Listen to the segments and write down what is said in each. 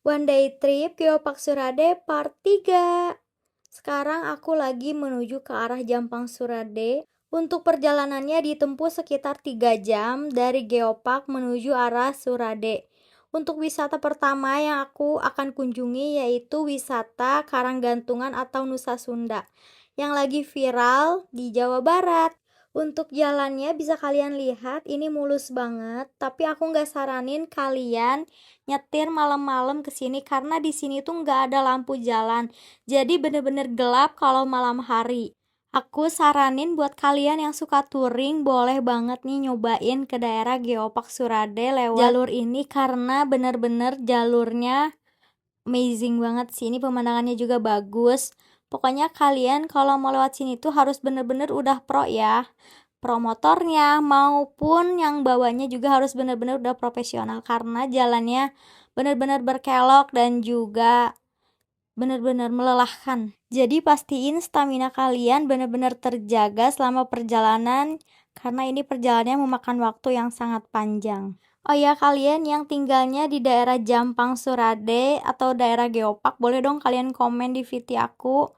One Day Trip Geopark Surade Part 3. Sekarang aku lagi menuju ke arah Jampang Surade. Untuk perjalanannya ditempuh sekitar 3 jam dari Geopark menuju arah Surade. Untuk wisata pertama yang aku akan kunjungi yaitu wisata Karanggantungan atau Nusa Sunda yang lagi viral di Jawa Barat. Untuk jalannya bisa kalian lihat ini mulus banget, tapi aku nggak saranin kalian nyetir malam-malam ke sini karena di sini tuh nggak ada lampu jalan. Jadi bener-bener gelap kalau malam hari. Aku saranin buat kalian yang suka touring boleh banget nih nyobain ke daerah Geopark Surade lewat jalur ini karena bener-bener jalurnya amazing banget sih. Ini pemandangannya juga bagus. Pokoknya kalian kalau mau lewat sini tuh harus bener-bener udah pro ya. Pro motornya maupun yang bawanya juga harus bener-bener udah profesional karena jalannya bener-bener berkelok dan juga bener-bener melelahkan. Jadi pastiin stamina kalian bener-bener terjaga selama perjalanan karena ini perjalanannya memakan waktu yang sangat panjang. Oh ya, kalian yang tinggalnya di daerah Jampang Surade atau daerah Geopark, boleh dong kalian komen di VT aku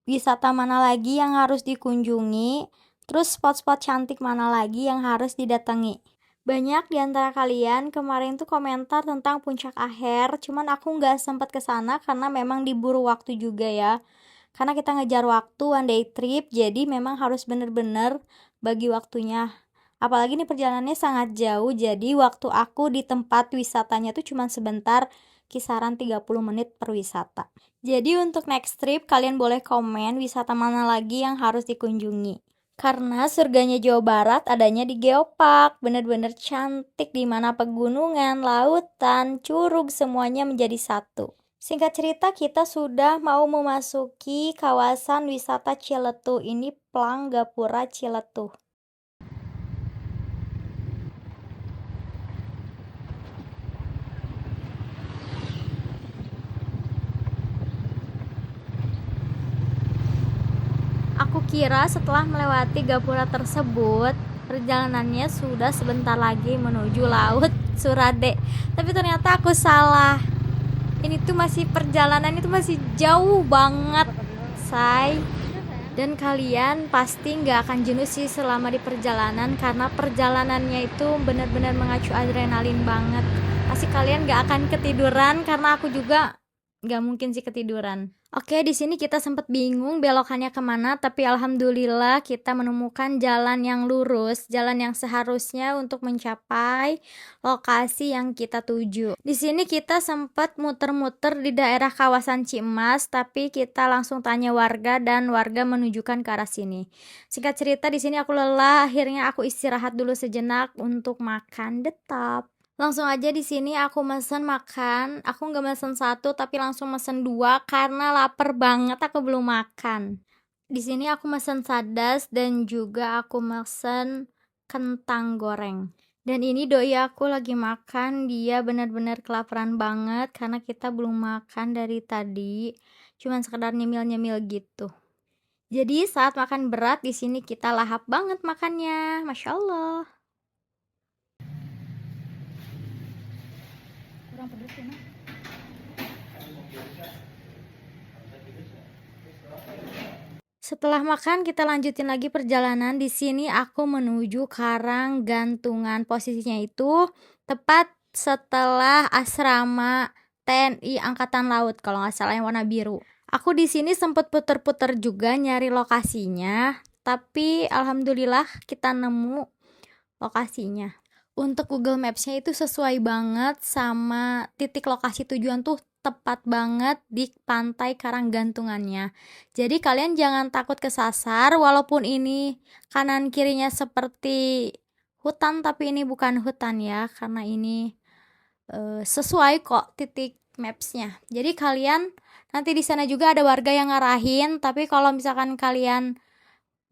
wisata mana lagi yang harus dikunjungi, terus spot-spot cantik mana lagi yang harus didatangi. Banyak di antara kalian kemarin tuh komentar tentang Puncak Aher, cuman aku nggak sempat ke sana karena memang diburu waktu juga ya. Karena kita ngejar waktu one day trip, jadi memang harus bener-bener bagi waktunya. Apalagi nih perjalanannya sangat jauh, jadi waktu aku di tempat wisatanya tuh cuma sebentar, kisaran 30 menit per wisata. Jadi untuk next trip kalian boleh komen wisata mana lagi yang harus dikunjungi. Karena surganya Jawa Barat adanya di Geopark, bener-bener cantik di mana pegunungan, lautan, curug semuanya menjadi satu. Singkat cerita kita sudah mau memasuki kawasan wisata Ciletuh. Ini Plang Gapura Ciletuh. Aku kira setelah melewati gapura tersebut, perjalanannya sudah sebentar lagi menuju laut Surade. Tapi ternyata aku salah. Ini tuh masih perjalanan itu masih jauh banget, say. Dan kalian pasti nggak akan jenuh sih selama di perjalanan karena perjalanannya itu benar-benar mengacu adrenalin banget. Pasti kalian nggak akan ketiduran karena aku juga nggak mungkin sih ketiduran. Oke, di sini kita sempat bingung belokannya kemana, tapi alhamdulillah kita menemukan jalan yang lurus, jalan yang seharusnya untuk mencapai lokasi yang kita tuju. Di sini kita sempat muter-muter di daerah kawasan Cimas, tapi kita langsung tanya warga dan warga menunjukkan ke arah sini. Singkat cerita di sini aku lelah, akhirnya aku istirahat dulu sejenak untuk makan detap. Langsung aja di sini aku mesen makan. Aku nggak mesen satu tapi langsung mesen dua karena lapar banget aku belum makan. Di sini aku mesen sadas dan juga aku mesen kentang goreng. Dan ini doi aku lagi makan, dia benar-benar kelaparan banget karena kita belum makan dari tadi. Cuman sekedar nyemil-nyemil gitu. Jadi saat makan berat di sini kita lahap banget makannya. Masya Allah. Kurang pedes ya, Setelah makan kita lanjutin lagi perjalanan. Di sini aku menuju Karanggantungan. Posisinya itu tepat setelah asrama TNI Angkatan Laut kalau nggak salah yang warna biru. Aku di sini sempat puter-puter juga nyari lokasinya, tapi alhamdulillah kita nemu lokasinya. Untuk Google Maps-nya itu sesuai banget sama titik lokasi tujuan tuh tepat banget di pantai Karanggantungannya. Jadi kalian jangan takut kesasar walaupun ini kanan kirinya seperti hutan tapi ini bukan hutan ya karena ini sesuai kok titik maps-nya. Jadi kalian nanti di sana juga ada warga yang ngarahin, tapi kalau misalkan kalian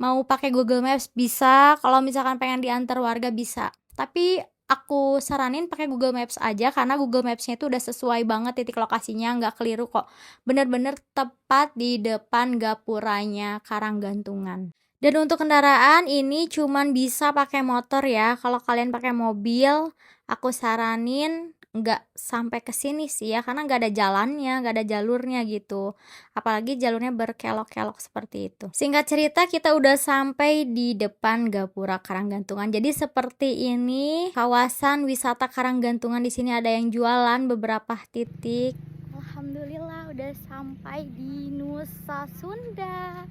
mau pakai Google Maps bisa, kalau misalkan pengen diantar warga bisa. Tapi aku saranin pakai Google Maps aja karena Google Maps-nya itu udah sesuai banget titik lokasinya, nggak keliru kok. Bener-bener tepat di depan gapuranya Karanggantungan. Dan untuk kendaraan ini cuman bisa pakai motor ya. Kalau kalian pakai mobil, aku saranin nggak sampai ke sini sih ya, karena nggak ada jalannya, nggak ada jalurnya gitu. Apalagi jalurnya berkelok-kelok seperti itu. Singkat cerita, kita udah sampai di depan Gapura Karanggantungan. Jadi seperti ini kawasan wisata Karanggantungan. Di sini ada yang jualan beberapa titik. Alhamdulillah udah sampai di Nusa Sunda.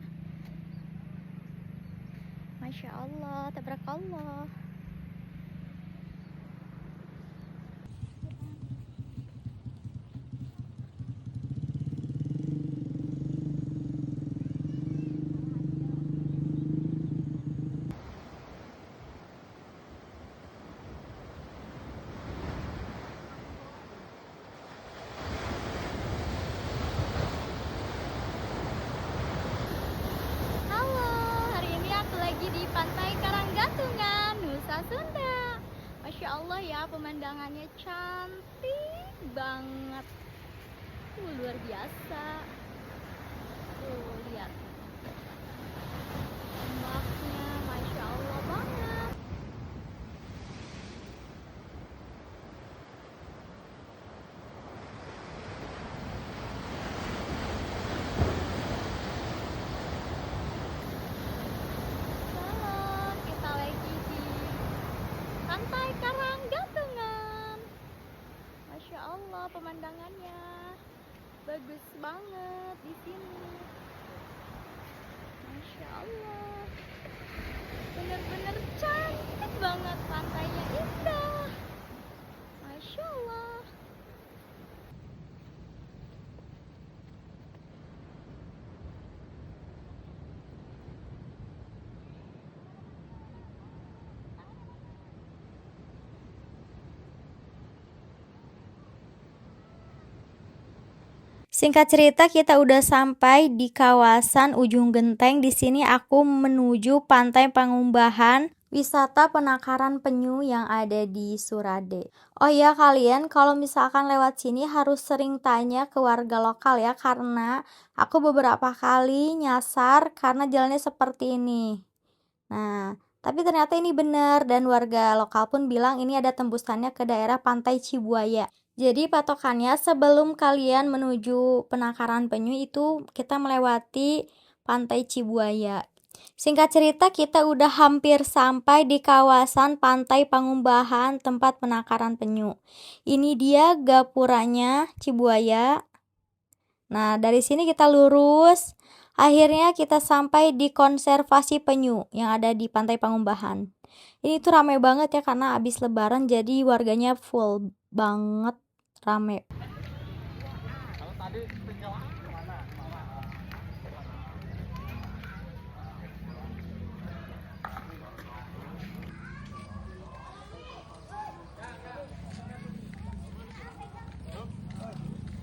Masya Allah, tabarakallah. Di Pantai Karanggantungan, Nusa Sunda. Masya Allah ya, pemandangannya cantik banget. Luar biasa. Lihat. Ombaknya, Masya Allah banget. Pantai Karanggantungan. Masya Allah, pemandangannya bagus banget di sini. Masya Allah, bener-bener cantik banget, pantainya indah. Masya Allah. Singkat cerita, kita udah sampai di kawasan Ujung Genteng. Di sini aku menuju Pantai Pangumbahan, wisata penangkaran penyu yang ada di Surade. Oh ya, kalian kalau misalkan lewat sini harus sering tanya ke warga lokal ya, karena aku beberapa kali nyasar karena jalannya seperti ini. Nah, tapi ternyata ini benar, dan warga lokal pun bilang ini ada tembusannya ke daerah Pantai Cibuaya. Jadi patokannya sebelum kalian menuju penangkaran penyu itu kita melewati Pantai Cibuaya. Singkat cerita, kita udah hampir sampai di kawasan Pantai Pangumbahan, tempat penangkaran penyu. Ini dia gapuranya Cibuaya. Nah, dari sini kita lurus. Akhirnya kita sampai di konservasi penyu yang ada di Pantai Pangumbahan. Ini tuh ramai banget ya, karena habis lebaran jadi warganya full banget, rame.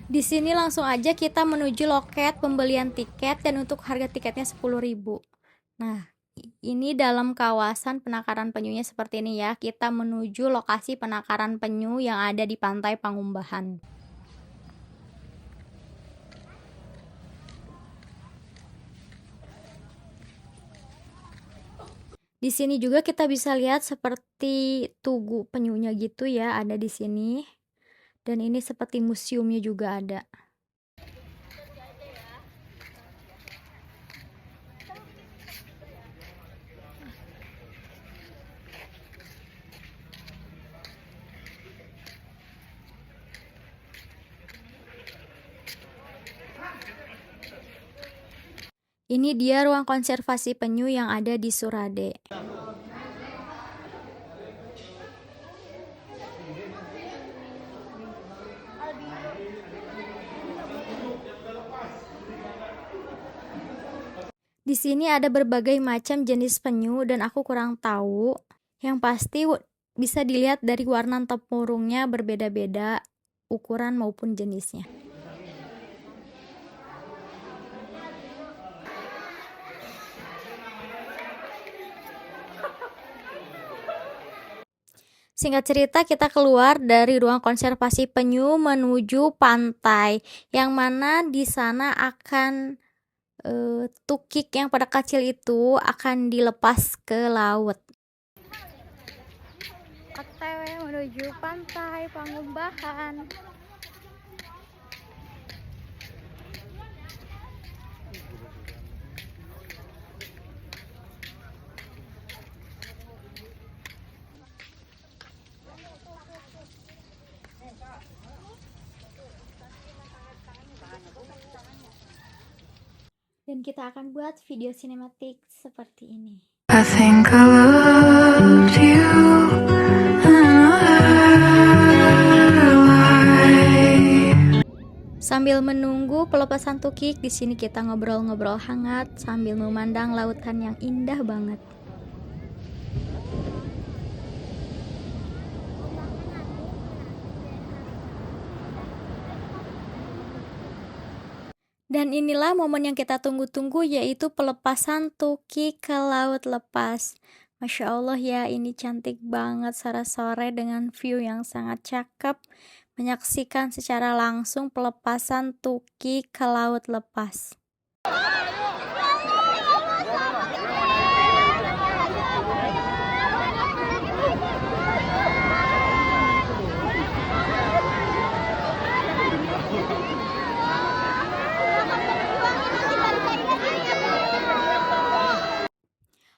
Di sini langsung aja kita menuju loket pembelian tiket, dan untuk harga tiketnya 10.000. Nah, ini dalam kawasan penangkaran penyunya seperti ini ya. Kita menuju lokasi penangkaran penyu yang ada di Pantai Pangumbahan. Di sini juga kita bisa lihat seperti tugu penyunya gitu ya, ada di sini. Dan ini seperti museumnya juga ada. Ini dia ruang konservasi penyu yang ada di Surade. Di sini ada berbagai macam jenis penyu dan aku kurang tahu. Yang pasti bisa dilihat dari warna tempurungnya berbeda-beda, ukuran maupun jenisnya. Singkat cerita, kita keluar dari ruang konservasi penyu menuju pantai, yang mana di sana akan tukik yang pada kecil itu akan dilepas ke laut. OTW menuju pantai Pangumbahan. Dan kita akan buat video sinematik seperti ini. I think I loved you another life. Sambil menunggu pelepasan tukik, di sini kita ngobrol-ngobrol hangat sambil memandang lautan yang indah banget. Dan inilah momen yang kita tunggu-tunggu, yaitu pelepasan tukik ke laut lepas. Masya Allah ya, ini cantik banget sore-sore dengan view yang sangat cakep. Menyaksikan secara langsung pelepasan tukik ke laut lepas.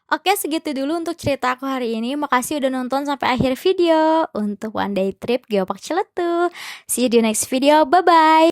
Oke, segitu dulu untuk cerita aku hari ini. Makasih udah nonton sampai akhir video untuk One Day Trip Geopark Ciletuh. See you di next video. Bye-bye.